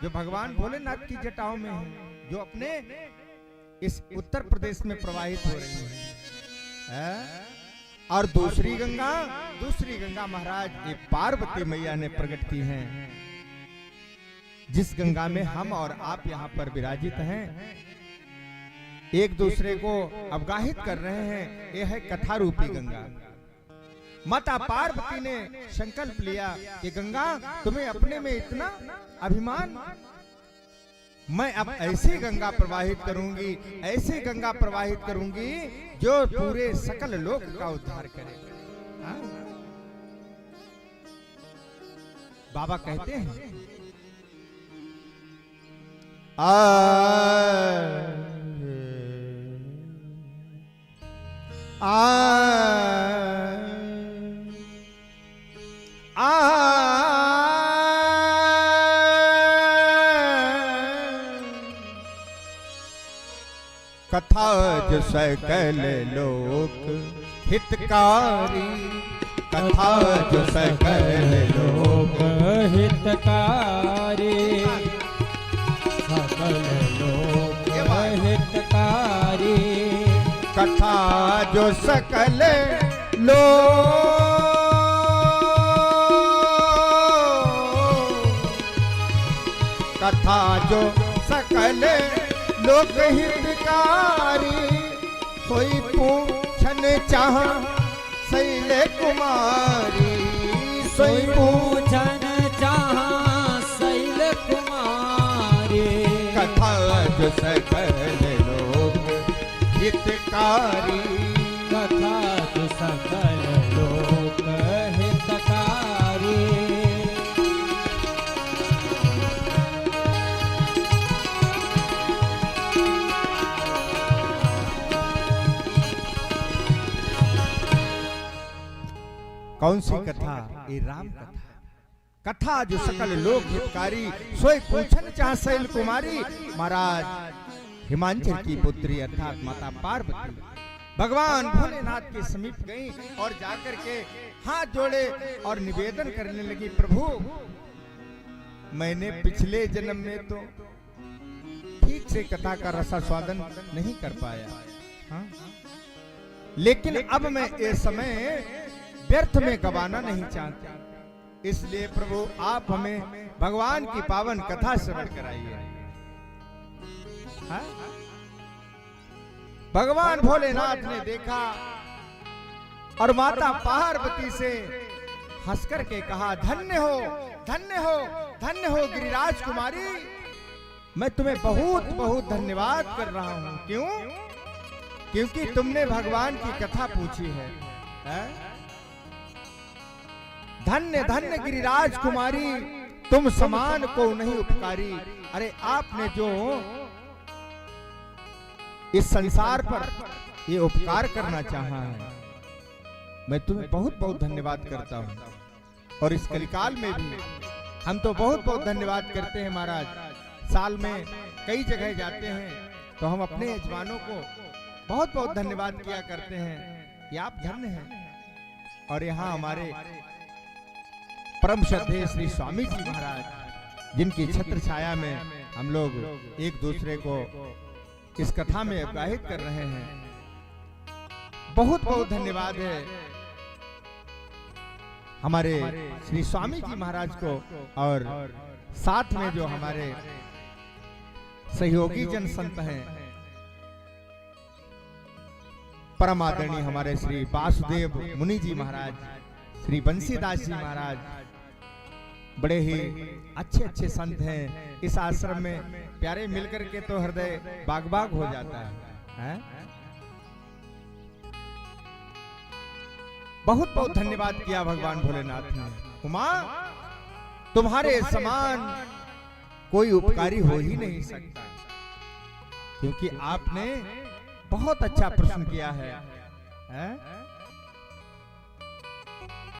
जो भगवान भोलेनाथ की जटाओं में है, जो अपने इस उत्तर प्रदेश में प्रवाहित हो रही है। और दूसरी गंगा महाराज ये पार्वती मैया ने प्रकट की हैं, जिस गंगा में हम और आप यहाँ पर विराजित हैं, एक दूसरे को अवगाहित कर रहे हैं। यह है कथा रूपी गंगा। माता पार्वती ने संकल्प लिया कि गंगा तुम्हें अपने में इतना अभिमान, मैं अब ऐसी गंगा प्रवाहित करूंगी, ऐसी गंगा प्रवाहित करूंगी जो पूरे सकल लोक का उद्धार करेगा। बाबा कहते हैं कथा जो सकल लोक हितकारी, कथा जो सकल लोक हितकारी, सकल लोक हितकारी, कथा जो सकल लोक, कथा जो सकल लोक हितकारी, कोई पूछन चाह शैल कुमारी, सोई पूछन चाह शैल कुमारी, कथा जो सकल लोक हितकारी, कथा जो सकल लोक हितकारी। कौन सी कथा? ये राम कथा। कथा जो सकल लोक हितकारी, सोई पूछन चाह शैल कुमारी। महाराज हिमांचल की पुत्री अर्थात माता पार्वती भगवान भोलेनाथ के समीप गई और जाकर के हाथ जोड़े और निवेदन करने लगी, प्रभु मैंने पिछले जन्म में तो ठीक से कथा का रसास्वादन नहीं कर पाया, हाँ? लेकिन अब मैं ये समय व्यर्थ में गवाना नहीं चाहता, इसलिए प्रभु आप हमें भगवान की पावन कथा श्रवण कराइए। हाँ? भगवान भोलेनाथ ने देखा और माता पार्वती से हंसकर के कहा, धन्य हो धन्य हो धन्य हो गिरिराज कुमारी, मैं तुम्हें बहुत बहुत धन्यवाद कर रहा हूं। क्यों? क्योंकि तुमने भगवान की कथा पूछी है, धन्य धन्य गिरिराज कुमारी, तुम समान को नहीं उपकारी। अरे आपने जो इस संसार पर ये उपकार करना चाहा है, मैं तुम्हें बहुत बहुत धन्यवाद करता हूं। और इस कलिकाल में भी हम तो बहुत बहुत धन्यवाद करते हैं महाराज। साल में कई जगह जाते हैं तो हम अपने यजमानों को बहुत बहुत धन्यवाद किया करते हैं कि आप धन्य हैं। और यहाँ हमारे परम श्रद्धेय श्री स्वामी जी महाराज, जिनकी छत्र छाया में हम लोग एक दूसरे को इस कथा में अवगाहित कर रहे हैं, बहुत बहुत धन्यवाद है हमारे श्री स्वामी जी महाराज को। और साथ में जो हमारे सहयोगी जन संत हैं, परम आदरणीय हमारे श्री वासुदेव मुनि जी महाराज, श्री बंसीदास जी महाराज, बड़े ही अच्छे अच्छे संत हैं इस आश्रम में। प्यारे मिलकर के तो हृदय बाग बाग हो जाता है? बहुत बहुत धन्यवाद किया भगवान भोलेनाथ ने। उमा, तुम्हारे समान कोई उपकारी हो ही नहीं सकता, क्योंकि आपने बहुत अच्छा प्रश्न किया है?